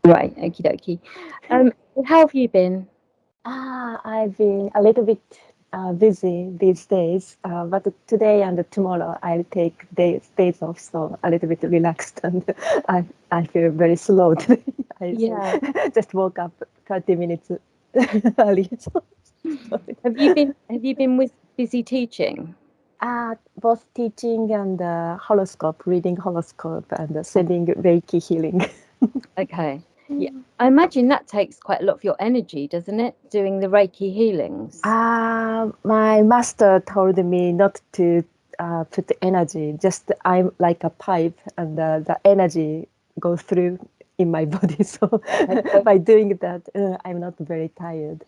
Right, okie dokie. How have you been? I've been a little bit busy these days, but today and tomorrow I'll take days off, so a little bit relaxed, and I I feel very slow today. I Yeah. just woke up 30 minutes early. So sorry. Have you been with busy teaching? Both teaching and horoscope, reading horoscope, and sending Reiki healing. Okay. Yeah. I imagine that takes quite a lot of your energy, doesn't it? Doing the Reiki healings. My master told me not to put energy, just I'm like a pipe and the energy goes through in my body. So Okay, so, by doing that, I'm not very tired.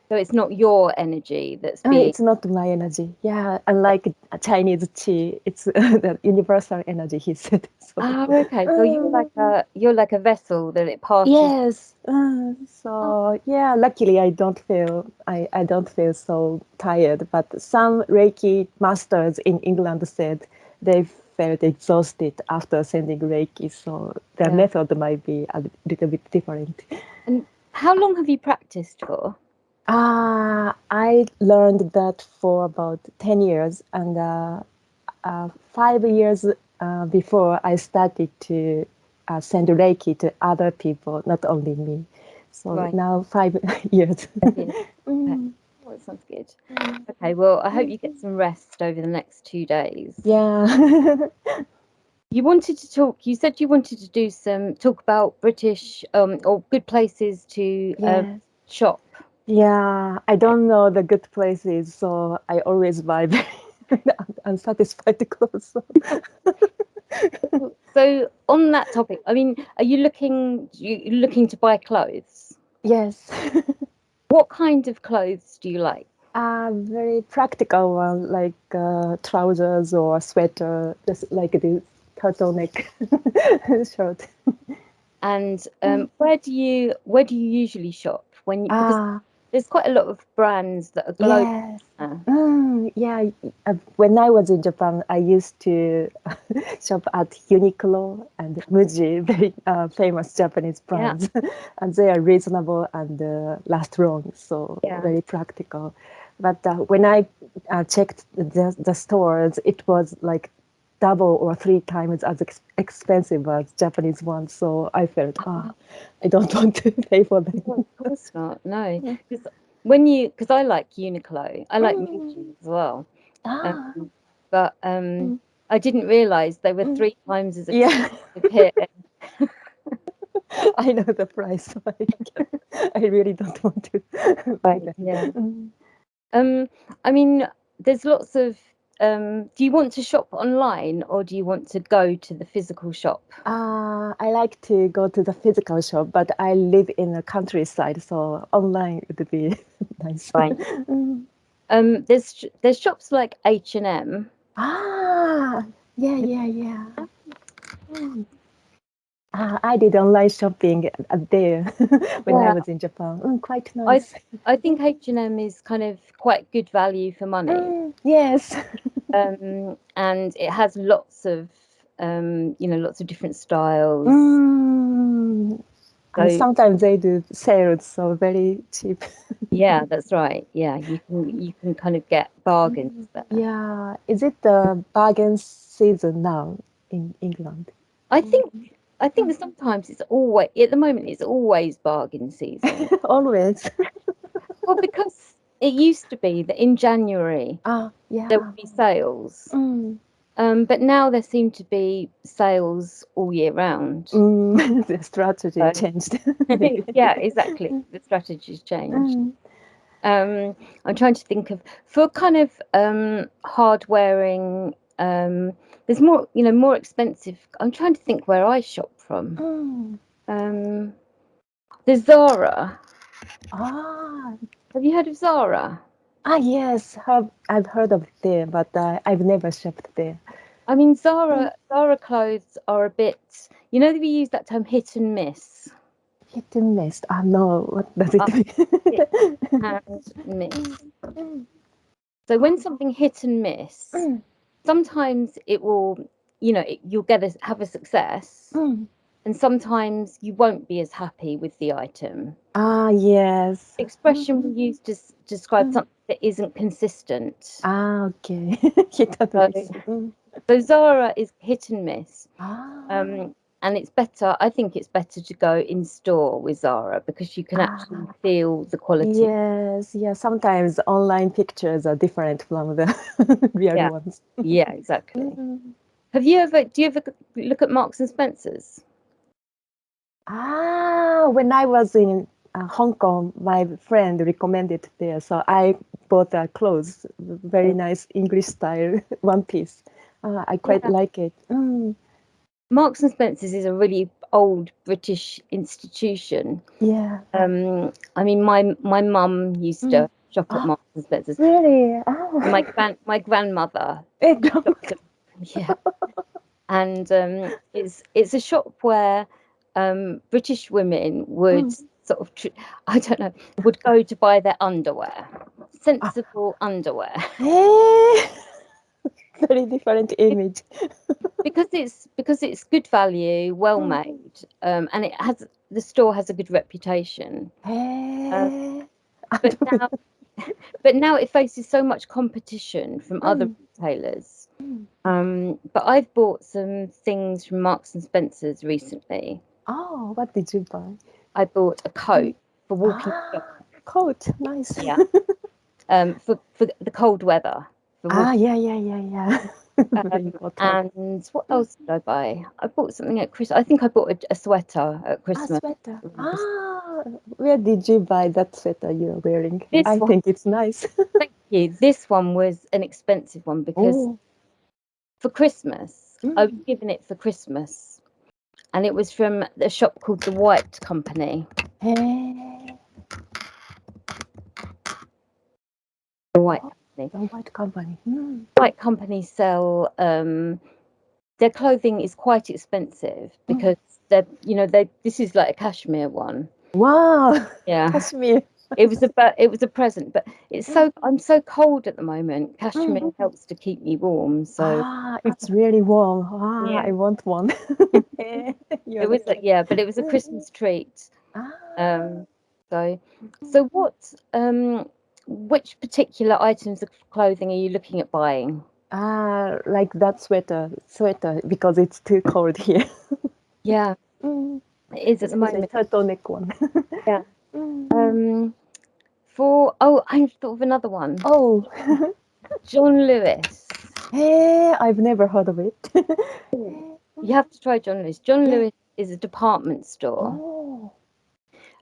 so it's not your energy that's being. It's not my energy. Yeah, unlike a Chinese chi, it's the universal energy, he said. So, Oh, okay. So you're like a vessel that it passes. yes. Oh, So yeah, luckily I don't feel so tired. But some Reiki masters in England said they felt exhausted after sending Reiki. So their yeah. method might be a little bit different. And how long have you practiced for? I learned that for about 10 years, and 5 years before I started to send Reiki to other people, not only me. So Right. now 5 years. Yeah. Okay. Mm, Oh, that sounds good. mm, Okay. Well, I hope mm. you get some rest over the next 2 days. Yeah. You wanted to talk. You said you wanted to do some talk about British or good places to Yes. shop. Yeah. I don't know the good places, so I always buy very unsatisfied clothes. So. So on that topic, I mean, are you looking to buy clothes? Yes. What kind of clothes do you like? A very practical one, like trousers or sweater, just like this turtleneck shirt. And Mm. where do you usually shop because Ah, there's quite a lot of brands that are global yes. now. Yeah. When I was in Japan, I used to shop at Uniqlo and Muji, very famous Japanese Yeah, brands, and they are reasonable and last long, so yeah. very practical. But when I checked the stores, it was like double or three times as expensive as Japanese ones. So I felt, I don't want to pay for them. No, of course not. No, because I like Uniqlo, I like Mm. Muji as well. Um, Ah. but Mm. I didn't realize they were Mm. 3 times as Yeah. expensive here. I know the price, so I really don't want to buy Right. them. Yeah. Mm. Um, I mean, there's lots of. Do you want to shop online or do you want to go to the physical shop? I like to go to the physical shop, but I live in the countryside, so online would be nice. Right. Mm. There's shops like H&M. Ah, yeah, yeah, yeah. Mm. I did online shopping there when I Yeah, was in Japan. Quite I nice. I think H&M is kind of quite good value for money. Yes. And it has lots of different styles. Mm. And So sometimes they do sales, so very cheap. yeah, that's right. Yeah, you can kind of get bargains there. Yeah. Is it the bargain season now in England? I think I think that sometimes it's always at the moment it's always bargain season. Always. Well, because it used to be that in January there Yeah. would be sales. Mm. But now there seem to be sales all year round. The strategy So changed, maybe. yeah, exactly. The strategy's changed. Mm. I'm trying to think of for kind of hard wearing. There's more expensive. I'm trying to think where I shop from. Mm. Um, there's Zara. Ah, Have you heard of Zara? yes. I've heard of it there, but I've never shopped there. I mean, Mm. Zara clothes are a bit. We use that term hit and miss. Hit and miss. No, what does it Uh, hit mean? and Mm, miss. mm, So when something hit and miss, mm, sometimes it will, you'll have a success, mm. and sometimes you won't be as happy with the item. Ah, yes. Expression we use to describe something that isn't consistent. Ah, okay. Hit and So, miss. so Zara is hit and miss. Ah, And it's better, I think it's better to go in store with Zara because you can actually feel the quality. yes, yes. Sometimes online pictures are different from the real Yeah. ones. Yeah, exactly. Mhm. Do you ever look at Marks and Spencer's? Ah, when I was in Hong Kong, my friend recommended there, so I bought a clothes, very nice English style one piece. I quite like it. Marks and Spencer's is a really old British institution. Yeah. I mean, my mum used to shop at Marks and Spencer's. Really? Oh. My grandmother. Yeah, and it's a shop where British women would sort of I don't know, would go to buy their underwear, sensible underwear, Very different image. because it's good value, well made, and the store has a good reputation. But now but now it faces so much competition from other retailers. But I've bought some things from Marks and Spencer's recently. Oh, what did you buy? I bought a coat for walking the dog. Coat. Nice. Yeah. For the cold weather. For walking. Yeah. Very important. And what else did I buy? I bought something at Christmas. I think I bought a sweater at Christmas. Sweater. Where did you buy that sweater you're wearing? This I one, think it's nice. thank you. This one was an expensive one because for Christmas, I was given it for Christmas, and it was from a shop called the White Company. The White Company. The White Company. White Company sell their clothing is quite expensive because this is like a cashmere one. Wow. Yeah. Cashmere. It was a present, but I'm so cold at the moment. Cashmere helps to keep me warm, so It's really warm. yeah. I want one. It was but it was a Christmas treat. So what which particular items of clothing are you looking at buying? Like that sweater because it's too cold here. Yeah, it is at the moment. Turtleneck one. Yeah. I thought of another one. Oh, John Lewis. hey, I've never heard of it. You have to try John Lewis. John Lewis is a department store.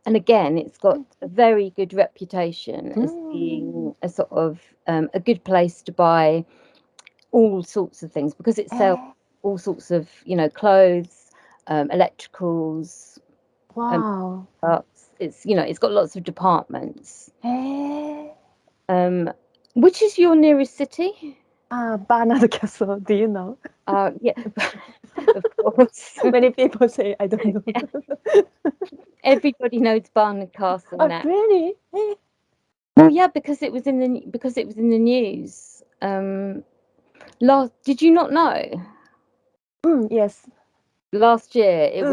And again, it's got a very good reputation as being a sort of a good place to buy all sorts of things because it sells all sorts of, clothes, electricals. Wow. It's got lots of departments. Which is your nearest city? Barnard Castle, do you know? Yeah, of course. Many people say, I don't know. Yeah. Everybody knows Barnard Castle now. Really? Well, yeah, because it was in the news. Did you not know? Yes. Last year it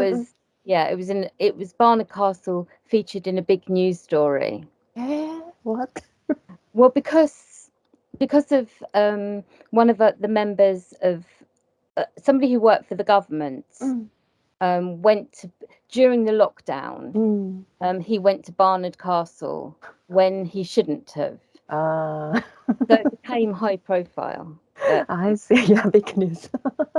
was Barnard Castle featured in a big news story. What? Well, because of one of the members of somebody who worked for the government went to during the lockdown. He went to Barnard Castle when he shouldn't have. So it became high profile. I see. Yeah, big news.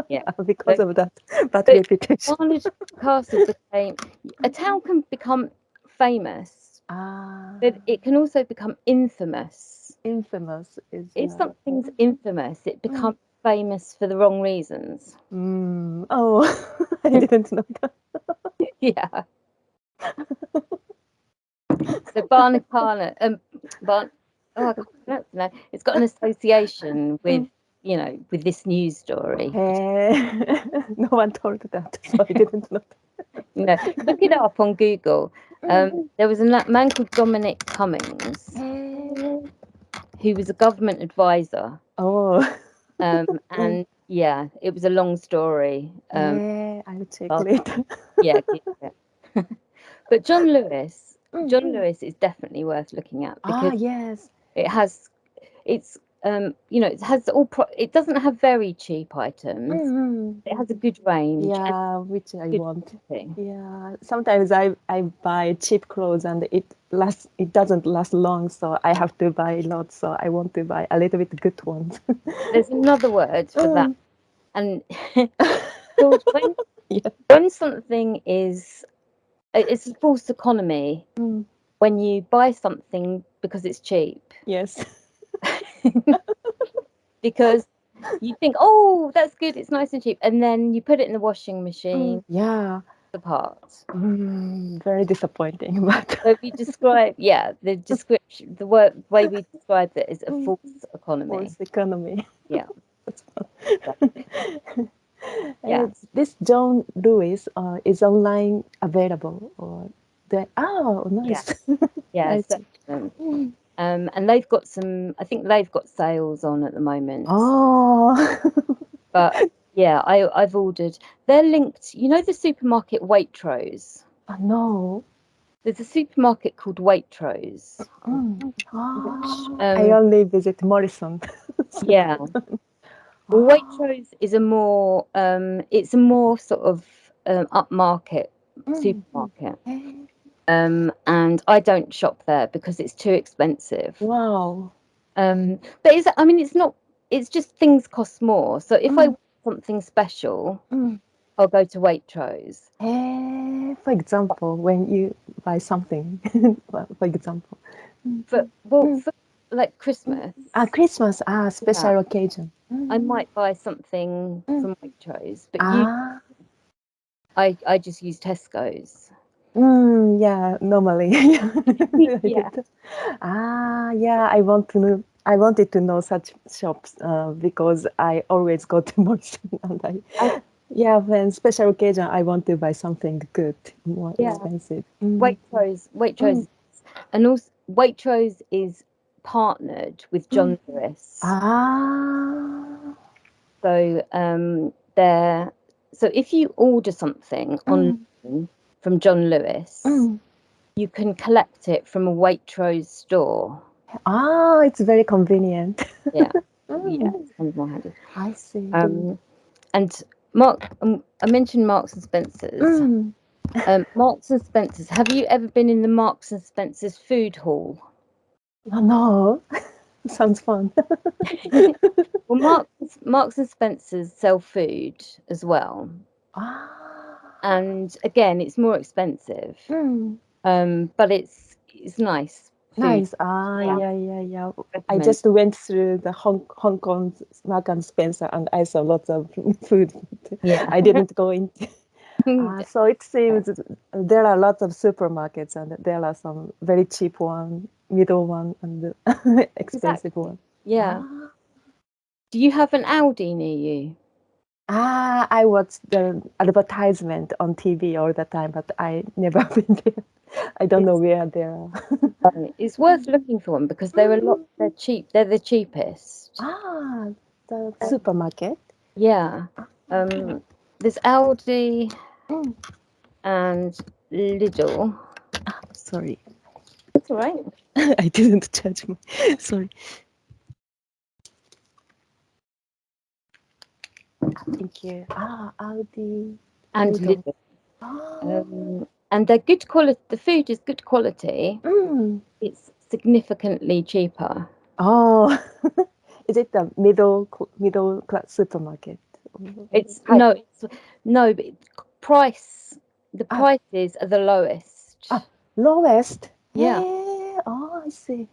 Yeah, because of that bad but reputation. Barnard Castle became a town can become famous, but it can also become infamous. Infamous is. If something's infamous, it becomes famous for the wrong reasons. Oh, I didn't know that. Yeah. So Barnard Castle, I can't pronounce it now. It's got an association with with this news story. No one told that, so I didn't know that. Look it up on Google. There was a man called Dominic Cummings who was a government advisor. Oh. And Yeah, it was a long story. I'll check I'll- later. yeah, keep it. But John Lewis Mhm. is definitely worth looking at because Yes. it has it's it has it doesn't have very cheap items. Mhm. It has a good range and Yeah, which I good want. quality. Yeah, sometimes I buy cheap clothes and it doesn't last long, so I have to buy lots. So I want to buy a little bit good ones. There's another word for that, Mm. and called Yeah. when something is it's a false economy Mm. when you buy something because it's cheap. Yes. Because you think, oh, that's good, it's nice and cheap, and then you put it in the washing machine, Yeah. apart. Very disappointing, but So we describe, the description, way we describe it is a false economy. forced economy. Yeah, And this John Lewis is online available or nice. yeah. I So, see. and they've got some. I think they've got sales on at the moment. Oh. But yeah, I've ordered. They're linked. You know the supermarket Waitrose. No. There's a supermarket called Waitrose, which I only visit Morrison. yeah. Well, Waitrose is a more it's a more sort of upmarket supermarket. And I don't shop there because it's too expensive. Wow. But it's not, it's just things cost more. So if I want something special, I'll go to Waitrose. For example, when you buy something, for example. For like Christmas, Christmas, yeah, special occasion. I might buy something from Waitrose, but Ah, I just use Tesco's. yeah, normally. I Yeah. did. Yeah, I wanted to know such shops because I always go to Morrison and And yeah, when special occasion, I want to buy something good, more yeah, expensive. Waitrose, and also Waitrose is partnered with John Lewis. Ah, So so if you order something online from John Lewis, you can collect it from a Waitrose store. it's very convenient. Yeah, yeah, it's kind of more handy. I see. And I mentioned Marks and Spencers. Marks and Spencers. Have you ever been in the Marks and Spencers food hall? Oh, no, sounds fun. Well, Marks and Spencers sell food as well, and again, it's more expensive. But it's nice food. Nice. Yeah, Yeah. I recommend. just went through the Hong Kong Mark and Spencer and I saw lots of food. Yeah. I didn't go into. So it seems there are lots of supermarkets and there are some very cheap one, middle one, and the expensive Exactly. one. Yeah. Do you have an Aldi near you? I watch the advertisement on TV all the time, but I never been there. I don't know It's where they are. it's worth looking for them because they're cheap. They're the cheapest. The supermarket. Yeah. There's Aldi Mm. and Lidl. Sorry, That's all right. I didn't judge me. Sorry. Thank you. Aldi. And Lidl. Lidl. Oh. And they're good quality. The food is good quality. Mm. It's significantly cheaper. Oh. Is it the middle class supermarket? It's Hi. no, but price. The Ah, prices are the lowest. Lowest. Yeah, I see.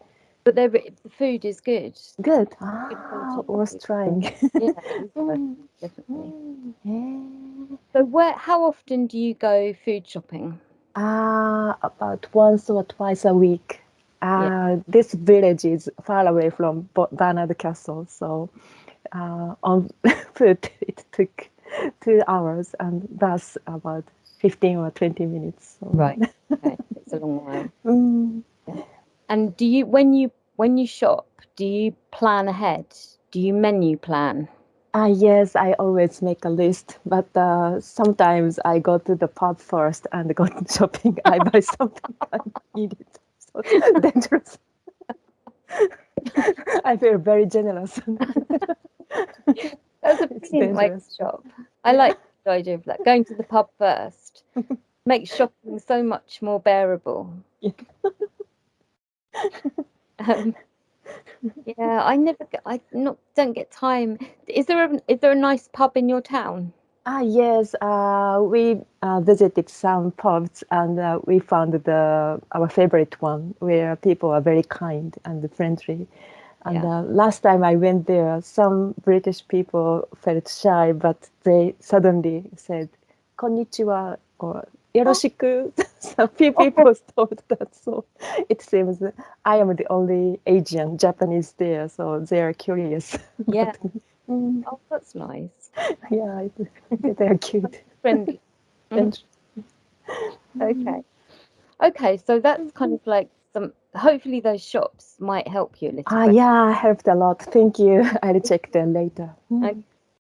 but the food is good. Good. Good quality Worth food. trying. Yeah, it is worth Mm. it, definitely. Yeah. So how often do you go food shopping? About once or twice a week. Yeah, This village is far away from Bernard Castle, so on foot it took 2 hours and bus about 15 or 20 minutes. So. right. Okay, it's a long while. Mm. Yeah. And when you shop, do you plan ahead? Do you menu plan? Yes, I always make a list, but sometimes I go to the pub first and go shopping. I buy something, I eat it. So dangerous. I feel very generous. That's a It's brilliant way to dangerous. shop. I like the idea of that. Going to the pub first makes shopping so much more bearable. Yeah. Um, yeah, don't get time. Is there a nice pub in your town? Yes, we visited some pubs and we found our favorite one where people are very kind and friendly. And Yeah. last time I went there, some British people felt shy, but they suddenly said, "Konnichiwa" or "Yoroshiku." Some few people thought that. So it seems that I am the only Asian Japanese there, so they are curious. Yeah. about me. Mm, Oh, that's nice. yeah, they are cute. Friendly. Mhm. And Okay. Okay, so that's kind of like hopefully those shops might help you a little bit. yeah, helped a lot. Thank you. I'll check them later. Okay.